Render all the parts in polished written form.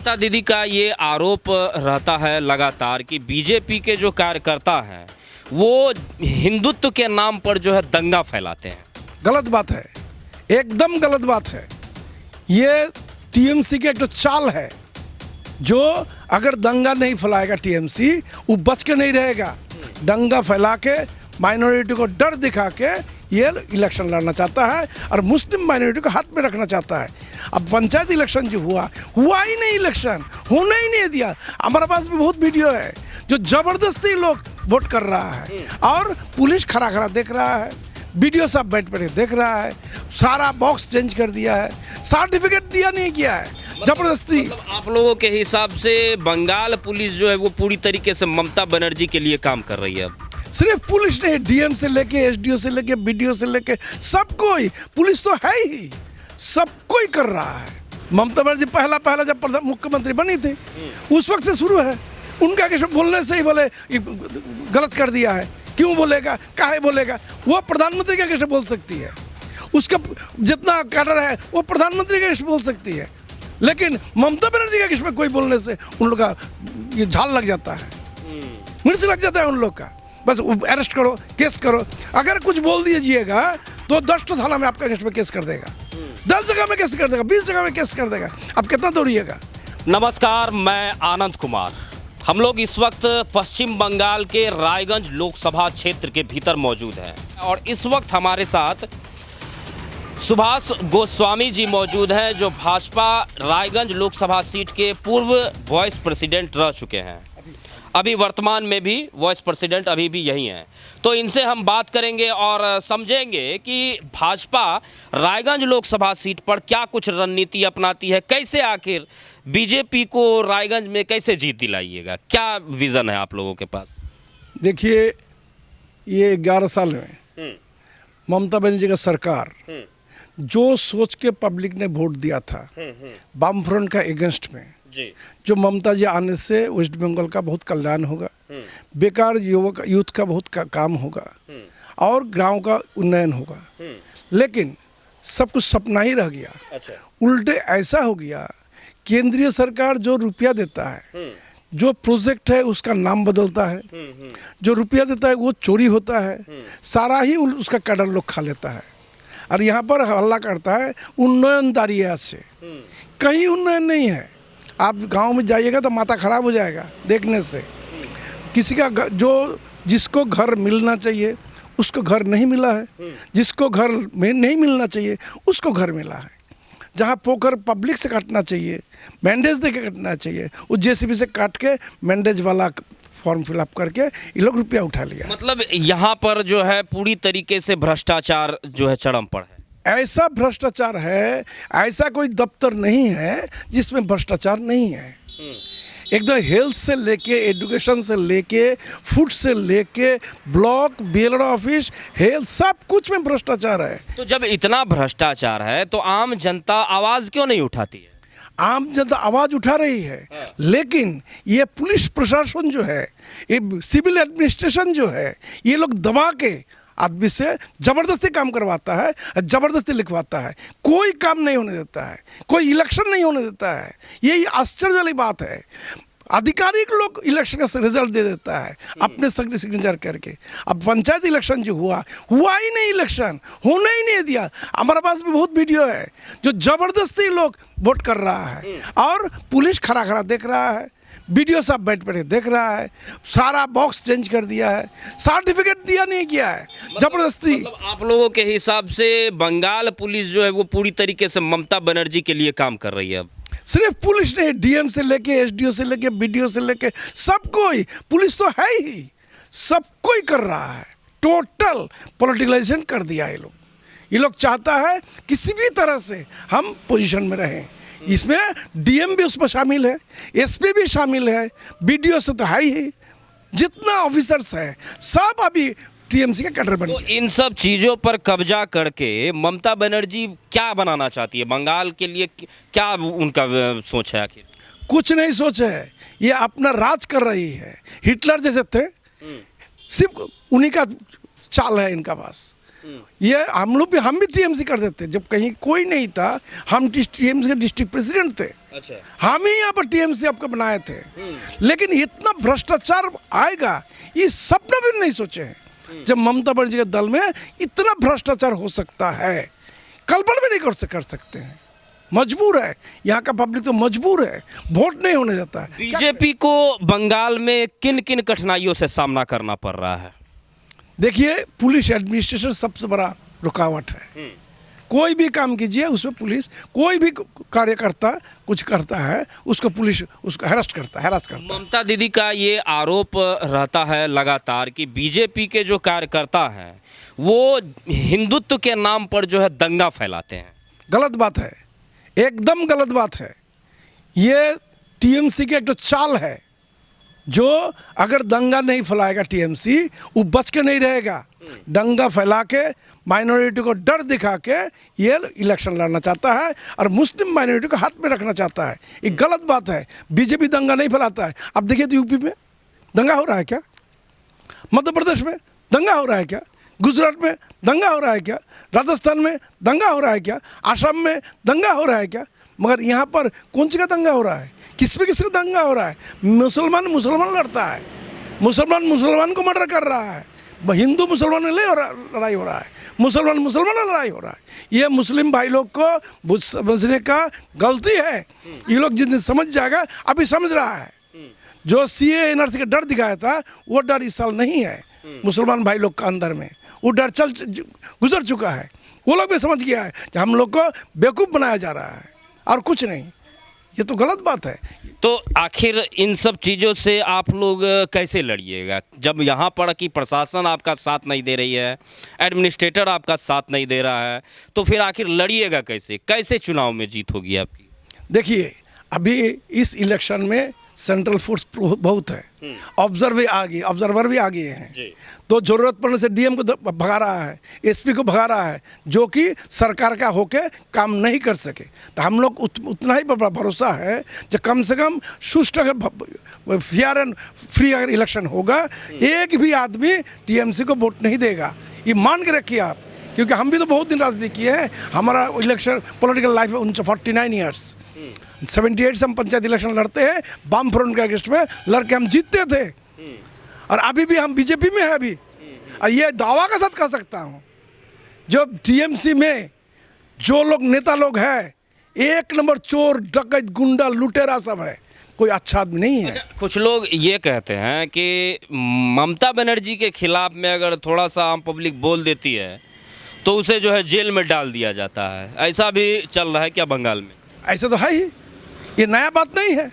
ममता दीदी का ये आरोप रहता है लगातार कि बीजेपी के जो कार्यकर्ता हैं वो हिंदुत्व के नाम पर जो है दंगा फैलाते हैं। गलत बात है, एकदम गलत बात है। ये टीएमसी के एक तो चाल है, जो अगर दंगा नहीं फैलाएगा टीएमसी वो बच के नहीं रहेगा। दंगा फैला के माइनॉरिटी को डर दिखा के ये इलेक्शन लड़ना चाहता है और मुस्लिम माइनॉरिटी को हाथ में रखना चाहता है। अब पंचायत इलेक्शन जो हुआ ही नहीं, इलेक्शन होने ही नहीं दिया। हमारे पास भी बहुत वीडियो है जो जबरदस्ती लोग वोट कर रहा है और पुलिस खड़ा खड़ा देख रहा है, वीडियो सब बैठ पर देख रहा है, सारा बॉक्स चेंज कर दिया है, सर्टिफिकेट दिया नहीं किया है, जबरदस्ती। मतलब आप लोगों के हिसाब से बंगाल पुलिस जो है वो पूरी तरीके से ममता बनर्जी के लिए काम कर रही है। अब सिर्फ पुलिस नहीं, डीएम से लेके एसडीओ से लेके बीडीओ से लेके सब कोई, पुलिस तो है ही, सब कोई कर रहा है। ममता बनर्जी पहला जब मुख्यमंत्री बनी थी उस वक्त से शुरू है। उनका किसी बोलने से ही बोले गलत कर दिया है, क्यों बोलेगा, काहे बोलेगा? वो प्रधानमंत्री का कैसे बोल सकती है? उसका जितना कैडर है वो प्रधानमंत्री का कैसे बोल सकती है? लेकिन ममता बनर्जी का किस में कोई बोलने से उन लोग का ये झाल लग जाता है, मिर्च लग जाता है उन लोग का। बस अरेस्ट करो, केस करो। अगर कुछ बोल दीजिएगा तो 10 थाना में आपका केस में केस कर देगा, 10 जगह में केस कर देगा, 20 जगह में केस कर देगा। आप कितना दौड़िएगा? नमस्कार, मैं आनंद कुमार। हम लोग इस वक्त पश्चिम बंगाल के रायगंज लोकसभा क्षेत्र के भीतर मौजूद हैं और इस वक्त हमारे साथ सुभाष गोस्वामी जी मौजूद हैं, जो भाजपा रायगंज लोकसभा सीट के पूर्व वाइस प्रेसिडेंट रह चुके हैं। अभी वर्तमान में भी वाइस प्रेसिडेंट अभी भी यही हैं। तो इनसे हम बात करेंगे और समझेंगे कि भाजपा रायगंज लोकसभा सीट पर क्या कुछ रणनीति अपनाती है, कैसे आखिर बीजेपी को रायगंज में कैसे जीत दिलाइएगा, क्या विज़न है आप लोगों के पास? देखिए, ये 11 साल में ममता बनर्जी का सरकार जो सोच के पब्लिक ने वोट दिया था वामफ्रंट का अगेंस्ट में, जो ममता जी आने से वेस्ट बंगाल का बहुत कल्याण होगा, बेकार यूथ का बहुत काम होगा और गांव का उन्नयन होगा। लेकिन सब कुछ सपना ही रह गया। अच्छा। उल्टे ऐसा हो गया, केंद्रीय सरकार जो रुपया देता है, जो प्रोजेक्ट है उसका नाम बदलता है, जो रुपया देता है वो चोरी होता है, सारा ही उसका कैडर लोग खा लेता है और यहाँ पर हल्ला करता है उन्नयनदारी से। कहीं उन्नयन नहीं है। आप गांव में जाइएगा तो माथा खराब हो जाएगा देखने से। किसी का जो जिसको घर मिलना चाहिए उसको घर नहीं मिला है, जिसको घर में नहीं मिलना चाहिए उसको घर मिला है। जहां पोखर पब्लिक से काटना चाहिए, मैंडेज दे के काटना चाहिए, वो जेसीबी से काट के मैंडेज वाला फॉर्म फिलअप करके ये लोग रुपया उठा लिया। मतलब यहाँ पर जो है पूरी तरीके से भ्रष्टाचार जो है चरम पर है। ऐसा भ्रष्टाचार है, ऐसा कोई दफ्तर नहीं है जिसमें भ्रष्टाचार नहीं है। एकदम हेल्थ से लेके, एजुकेशन से लेके, फूड से लेके, ब्लॉक बीएलओ ऑफिस, हेल्थ, सब कुछ में भ्रष्टाचार है। तो जब इतना भ्रष्टाचार है तो आम जनता आवाज़ क्यों नहीं उठाती है? आम जनता आवाज़ उठा रही है, लेकिन ये पुलिस प्रशासन जो है, ये सिविल एडमिनिस्ट्रेशन जो है, ये लोग दबा के आदमी से जबरदस्ती काम करवाता है, जबरदस्ती लिखवाता है, कोई काम नहीं होने देता है, कोई इलेक्शन नहीं होने देता है। यही आश्चर्य वाली बात है। आधिकारिक लोग इलेक्शन का रिजल्ट दे देता है अपने सिग्नेचर करके। अब पंचायत इलेक्शन जो हुआ ही नहीं, इलेक्शन होने ही नहीं दिया। हमारे पास भी बहुत वीडियो है जो जबरदस्ती लोग वोट कर रहा है और पुलिस खड़ा खड़ा देख रहा है, वीडियो सब बैठ पर देख रहा है, सारा बॉक्स चेंज कर दिया है, सर्टिफिकेट दिया नहीं किया है, जबरदस्ती। मतलब आप लोगों के हिसाब से बंगाल पुलिस जो है वो पूरी तरीके से ममता बनर्जी के लिए काम कर रही है। अब सिर्फ पुलिस नहीं, डीएम से लेके एसडीओ से लेके बीडीओ से लेके सब कोई, पुलिस तो है ही, सब कोई कर रहा है। टोटल पॉलिटिकलाइजेशन कर दिया है ये लोग चाहता है किसी भी तरह से हम पोजीशन में रहें। इसमें डीएम भी उसमें शामिल है, एसपी भी शामिल है, बीडीओ से तो है ही, जितना ऑफिसर्स है सब अभी टीएमसी का कैडर बन गया। तो इन सब चीज़ों पर कब्जा करके ममता बनर्जी क्या बनाना चाहती है बंगाल के लिए? क्या उनका सोच है? आखिर कुछ नहीं सोच है, ये अपना राज कर रही है। हिटलर जैसे थे, सिर्फ उन्हीं का चाल है इनका पास। ये हम भी टीएमसी करते थे जब कहीं कोई नहीं था। हम टीएमसी के डिस्ट्रिक्ट प्रेसिडेंट थे। अच्छा। हम ही यहाँ पर टीएमसी आपको बनाए थे। लेकिन इतना भ्रष्टाचार आएगा ये सपना भी नहीं सोचे हैं। जब ममता बनर्जी के दल में इतना भ्रष्टाचार हो सकता है, कल्पना भी नहीं कर सकते हैं। मजबूर है, यहाँ का पब्लिक तो मजबूर है, वोट नहीं होने देता है। बीजेपी को बंगाल में किन किन कठिनाइयों से सामना करना पड़ रहा है? देखिए, पुलिस एडमिनिस्ट्रेशन सबसे बड़ा रुकावट है। कोई भी काम कीजिए उसमें पुलिस, कोई भी कार्यकर्ता कुछ करता है उसको पुलिस उसको हरास करता है। ममता दीदी का ये आरोप रहता है लगातार कि बीजेपी के जो कार्यकर्ता हैं वो हिंदुत्व के नाम पर जो है दंगा फैलाते हैं। गलत बात है, एकदम गलत बात है। ये टीएमसी की एक तो चाल है, जो अगर दंगा नहीं फैलाएगा टीएमसी वो बच के नहीं रहेगा। दंगा फैला के माइनॉरिटी को डर दिखा के ये इलेक्शन लड़ना चाहता है और मुस्लिम माइनॉरिटी को हाथ में रखना चाहता है। ये गलत बात है। बीजेपी दंगा नहीं फैलाता है। अब देखिए तो यूपी में दंगा हो रहा है क्या? मध्य प्रदेश में दंगा हो रहा है क्या? गुजरात में दंगा हो रहा है क्या? राजस्थान में दंगा हो रहा है क्या? आसाम में दंगा हो रहा है क्या? मगर यहाँ पर कौन सी का दंगा हो रहा है? किस पे किस का दंगा हो रहा है? मुसलमान लड़ता है, मुसलमान को मर्डर कर रहा है, हिंदू मुसलमान में लड़ाई हो रहा है, मुसलमान लड़ाई हो रहा है। ये मुस्लिम भाई लोग को समझने का गलती है। ये लोग जिस दिन समझ जाएगा, अभी समझ रहा है। जो सीए एनआरसी का डर दिखाया था वो डर इस साल नहीं है मुसलमान भाई लोग का अंदर में। वो डर गुजर चुका है। वो लोग भी समझ गया है कि हम लोग को बेवकूफ़ बनाया जा रहा है और कुछ नहीं। ये तो गलत बात है। तो आखिर इन सब चीज़ों से आप लोग कैसे लड़िएगा जब यहाँ पर कि प्रशासन आपका साथ नहीं दे रही है, एडमिनिस्ट्रेटर आपका साथ नहीं दे रहा है, तो फिर आखिर लड़िएगा कैसे? कैसे चुनाव में जीत होगी आपकी? देखिए, अभी इस इलेक्शन में सेंट्रल फोर्स बहुत है, ऑब्जर्वर भी आ गए हैं। तो ज़रूरत पड़ने से डीएम को भगा रहा है, एसपी को भगा रहा है, जो कि सरकार का होके काम नहीं कर सके। तो हम लोग उतना ही भरोसा है जो कम से कम सुष्ठु फेयर एंड फ्री अगर इलेक्शन होगा, एक भी आदमी टीएमसी को वोट नहीं देगा। ये मान के रखिए आप, क्योंकि हम भी तो बहुत दिन राजनीति किए हैं। हमारा इलेक्शन पॉलिटिकल लाइफ है 49 ईयर्स। 78 से हम पंचायत इलेक्शन लड़ते हैं, वाम फ्रंट के अगेंस्ट में लड़के हम जीतते थे। और अभी भी हम बीजेपी में है अभी। और ये दावा के साथ कह सकता हूँ, जो टीएमसी में जो लोग नेता लोग हैं, एक नंबर चोर, डकैत, गुंडा, लुटेरा सब है, कोई अच्छा आदमी नहीं है। कुछ लोग ये कहते हैं कि ममता बनर्जी के खिलाफ में अगर थोड़ा सा आम पब्लिक बोल देती है तो उसे जो है जेल में डाल दिया जाता है। ऐसा भी चल रहा है क्या बंगाल में? ऐसा तो है ही, ये नया बात नहीं है।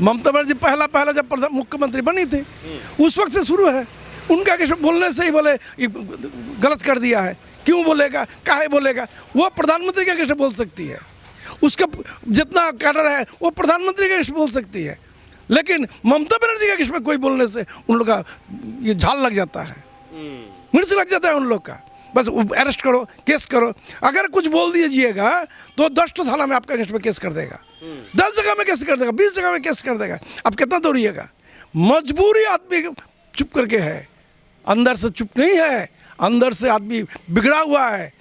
ममता बनर्जी पहला जब मुख्यमंत्री बनी थी उस वक्त से शुरू है। उनका किसी बोलने से ही बोले गलत कर दिया है, क्यों बोलेगा, काहे बोलेगा? वो प्रधानमंत्री के कैसे बोल सकती है? उसका जितना कैडर है वो प्रधानमंत्री के कैसे बोल सकती है? लेकिन ममता बनर्जी के किस में कोई बोलने से उन लोग का ये झाल लग जाता है, मिर्च लग जाता है उन लोग का। बस अरेस्ट करो, केस करो। अगर कुछ बोल दीजिएगा तो 10 थाना में आपका अगेंस्ट में केस कर देगा, 10 जगह में केस कर देगा, 20 जगह में केस कर देगा। अब कितना दौड़िएगा? मजबूरी आदमी चुप करके है, अंदर से चुप नहीं है, अंदर से आदमी बिगड़ा हुआ है।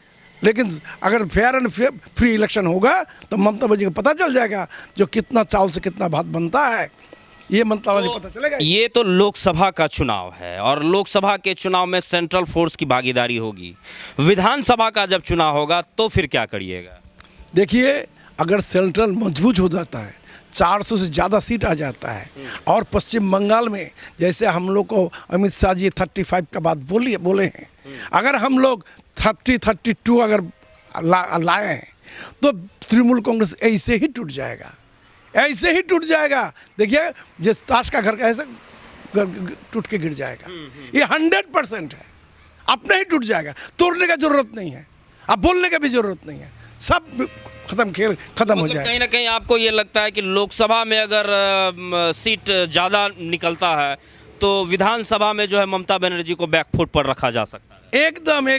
लेकिन अगर फेयर एंड फ्री इलेक्शन होगा तो ममता बनर्जी को पता चल जाएगा जो कितना चावल से कितना भात बनता है, ये ममता बनर्जी पता चलेगा। ये तो लोकसभा का चुनाव है और लोकसभा के चुनाव में सेंट्रल फोर्स की भागीदारी होगी। विधानसभा का जब चुनाव होगा तो फिर क्या करिएगा? देखिए, अगर सेंट्रल मजबूत हो जाता है, 400 से ज़्यादा सीट आ जाता है, और पश्चिम बंगाल में जैसे हम लोग को अमित शाह जी 35 का बात बोले हैं, अगर हम लोग 32 अगर लाए हैं तो तृणमूल कांग्रेस ऐसे ही टूट जाएगा, ऐसे ही टूट जाएगा। देखिए, जिस ताश का घर का ऐसे टूट के गिर जाएगा। ये 100% है, अपने ही टूट जाएगा। तोड़ने का जरूरत नहीं है, अब बोलने का भी जरूरत नहीं है, सब खत्म, खेल खत्म हो जाएगा। कहीं ना कहीं आपको ये लगता है कि लोकसभा में अगर सीट ज़्यादा निकलता है तो विधानसभा में जो है ममता बनर्जी को बैकफुट पर रखा जा सकता है? एकदम,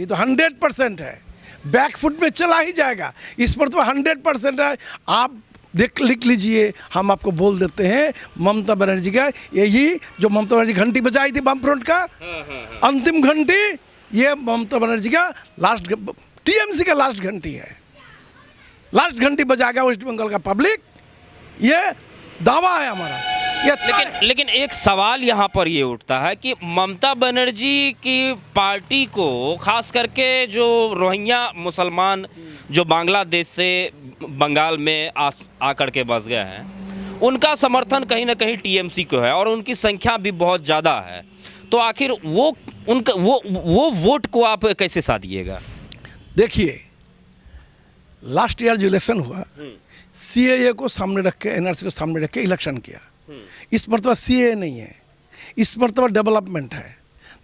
ये तो 100% है, बैकफुट में चला ही जाएगा। इस पर तो 100% है। आप लिख लीजिए, हम आपको बोल देते हैं ममता बनर्जी का यही जो ममता बनर्जी घंटी बजाई थी वाम फ्रंट का, अंतिम घंटी ये ममता बनर्जी का लास्ट, टीएमसी का लास्ट घंटी है। लास्ट घंटी बजाएगा वेस्ट बंगाल का पब्लिक, ये दावा है हमारा। लेकिन एक सवाल यहाँ पर ये उठता है कि ममता बनर्जी की पार्टी को खास करके जो रोहिंग्या मुसलमान जो बांग्लादेश से बंगाल में आकर के बस गए हैं, उनका समर्थन कहीं ना कहीं टीएमसी को है और उनकी संख्या भी बहुत ज़्यादा है। तो आखिर वो वोट को आप कैसे साधिएगा? देखिए, लास्ट ईयर जो इलेक्शन हुआ, सीएए को सामने रख के, एनआरसी को सामने रख के इलेक्शन किया। इस मरतबा सीएए नहीं है, इस मरतबा डेवलपमेंट है,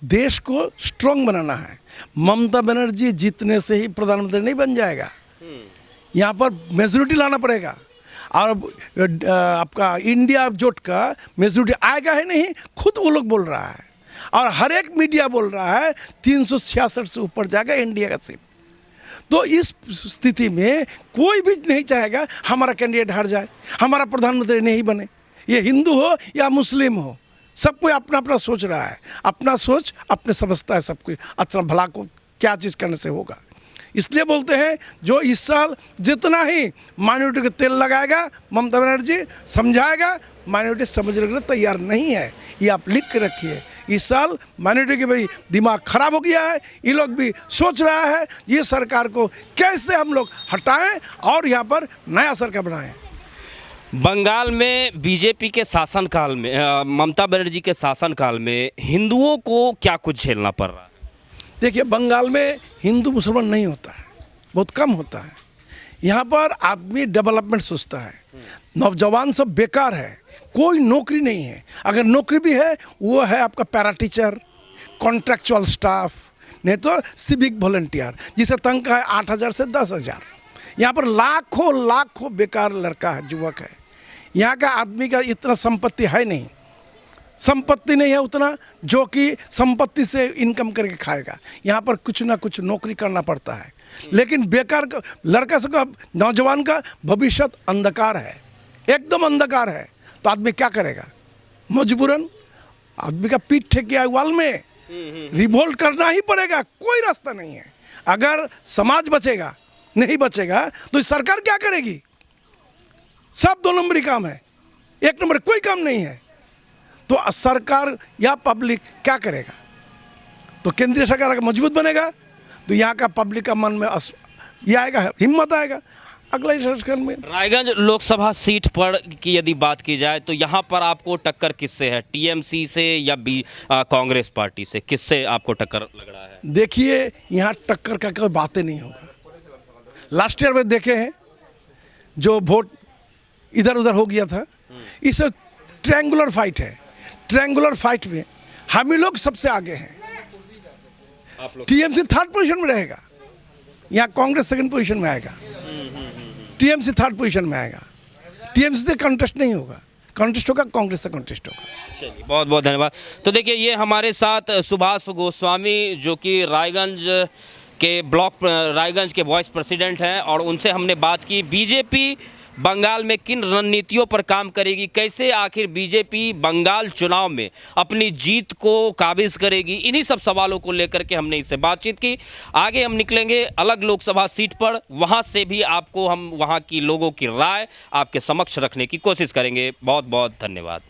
देश को स्ट्रांग बनाना है। ममता बनर्जी जीतने से ही प्रधानमंत्री नहीं बन जाएगा, यहाँ पर मेजोरिटी लाना पड़ेगा। और आपका इंडिया जोट का मेजोरिटी आएगा ही नहीं, खुद वो लोग बोल रहा है और हर एक मीडिया बोल रहा है 366 से ऊपर जाएगा इंडिया का सीट। तो इस स्थिति में कोई भी नहीं चाहेगा हमारा कैंडिडेट हार जाए, हमारा प्रधानमंत्री नहीं बने। ये हिंदू हो या मुस्लिम हो, सब कोई अपना अपना सोच रहा है, अपना सोच अपने समझता है सब कोई अच्छा भला को क्या चीज़ करने से होगा। इसलिए बोलते हैं जो इस साल जितना ही माइनॉरिटी को तेल लगाएगा ममता बनर्जी, समझाएगा, माइनॉरिटी समझने के लिए तैयार नहीं है। ये आप लिख के रखिए। इस साल माइनॉरिटी के भाई दिमाग खराब हो गया है, ये लोग भी सोच रहा है ये सरकार को कैसे हम लोग हटाएं और यहाँ पर नया सरकार बनाएं। बंगाल में बीजेपी के शासनकाल में, ममता बनर्जी के शासनकाल में हिंदुओं को क्या कुछ झेलना पड़ रहा है? देखिए, बंगाल में हिंदू मुसलमान नहीं होता है, बहुत कम होता है। यहाँ पर आदमी डेवलपमेंट सोचता है, नौजवान सब बेकार है, कोई नौकरी नहीं है। अगर नौकरी भी है वो है आपका पैरा टीचर, कॉन्ट्रैक्चुअल स्टाफ, नहीं तो सिविक वॉलंटियर, जिसे तनख्वाह है 8,000 से 10,000। यहाँ पर लाखों लाखों बेकार लड़का है, युवक है। यहाँ का आदमी का इतना संपत्ति है नहीं, संपत्ति नहीं है उतना जो कि संपत्ति से इनकम करके खाएगा। यहाँ पर कुछ ना कुछ नौकरी करना पड़ता है, लेकिन बेकार का लड़का का, नौजवान का भविष्य अंधकार है, एकदम अंधकार है। तो आदमी क्या करेगा? मजबूरन आदमी का पीठ ठेक गया वाल में, रिवोल्ट करना ही पड़ेगा, कोई रास्ता नहीं है। अगर समाज बचेगा नहीं बचेगा तो सरकार क्या करेगी? सब 2 नंबरी काम है, 1 नंबर कोई काम नहीं है। तो सरकार या पब्लिक क्या करेगा? तो केंद्रीय सरकार अगर मजबूत बनेगा तो यहाँ का पब्लिक का मन में ये आएगा, हिम्मत आएगा। अगला सरकार में रायगंज लोकसभा सीट पर की यदि बात की जाए तो यहाँ पर आपको टक्कर किससे है? टीएमसी से या कांग्रेस पार्टी से? किससे आपको टक्कर लग रहा है? देखिए, यहाँ टक्कर का कोई बातें नहीं होगा। लास्ट ईयर में देखे हैं जो वोट इधर उधर हो गया था, इस ट्रायंगुलर फाइट है। ट्रायंगुलर फाइट में हम ही लोग सबसे आगे हैं। टीएमसी 3rd पोजीशन में रहेगा, यहाँ कांग्रेस 2nd पोजीशन में आएगा, टीएमसी 3rd पोजीशन में आएगा। टीएमसी से कंटेस्ट नहीं होगा, कंटेस्ट होगा कांग्रेस से कंटेस्ट होगा। चलिए, बहुत बहुत धन्यवाद। तो देखिए, ये हमारे साथ सुभाष गोस्वामी जो कि रायगंज के ब्लॉक रायगंज के वाइस प्रेसिडेंट हैं और उनसे हमने बात की बीजेपी बंगाल में किन रणनीतियों पर काम करेगी, कैसे आखिर बीजेपी बंगाल चुनाव में अपनी जीत को काबिज करेगी। इन्हीं सब सवालों को लेकर के हमने इससे बातचीत की। आगे हम निकलेंगे अलग लोकसभा सीट पर, वहां से भी आपको हम वहां की लोगों की राय आपके समक्ष रखने की कोशिश करेंगे। बहुत बहुत धन्यवाद।